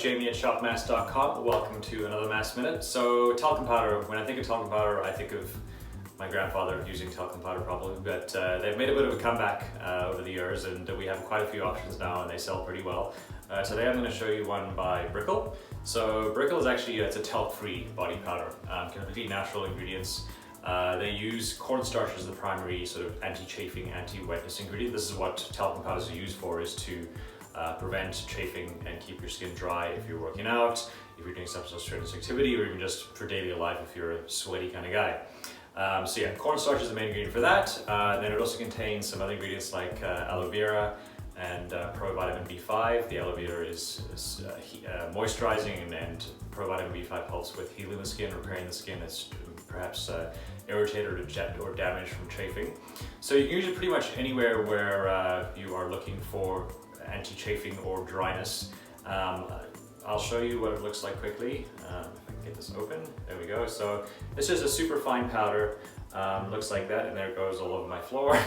Jamie at shopmasc.com. Welcome to another MASC Minute. So talcum powder, when I think of talcum powder, I think of my grandfather using talcum powder probably, but they've made a bit of a comeback over the years, and we have quite a few options now and they sell pretty well. Today I'm going to show you one by Brickell. So Brickell is actually, it's a talc-free body powder, completely natural ingredients. They use cornstarch as the primary sort of anti-chafing, anti-wetness ingredient. This is what talcum powders are used for, is to prevent chafing and keep your skin dry if you're working out, if you're doing some sort of strenuous activity, or even just for daily life if you're a sweaty kind of guy. So yeah, cornstarch is the main ingredient for that. Then it also contains some other ingredients like aloe vera and provitamin B5. The aloe vera is moisturizing, and provitamin B5 helps with healing the skin, repairing the skin that's perhaps irritated or damaged from chafing. So you can use it pretty much anywhere where you are looking for anti-chafing or dryness. I'll show you what it looks like quickly. If I can get this open, there we go. So this is a super fine powder. Looks like that, and there it goes all over my floor.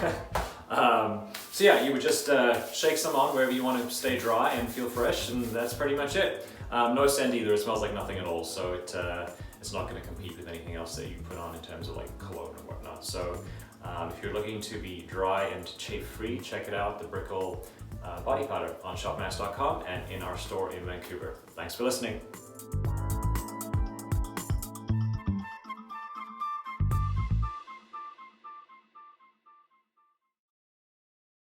So yeah, you would just shake some on wherever you want to stay dry and feel fresh, and that's pretty much it. No scent either, it smells like nothing at all, so it's not going to compete with anything else that you put on in terms of like cologne or whatnot. So if you're looking to be dry and chafe-free, check it out, the Brickell body powder on shopmasc.com and in our store in Vancouver. Thanks for listening.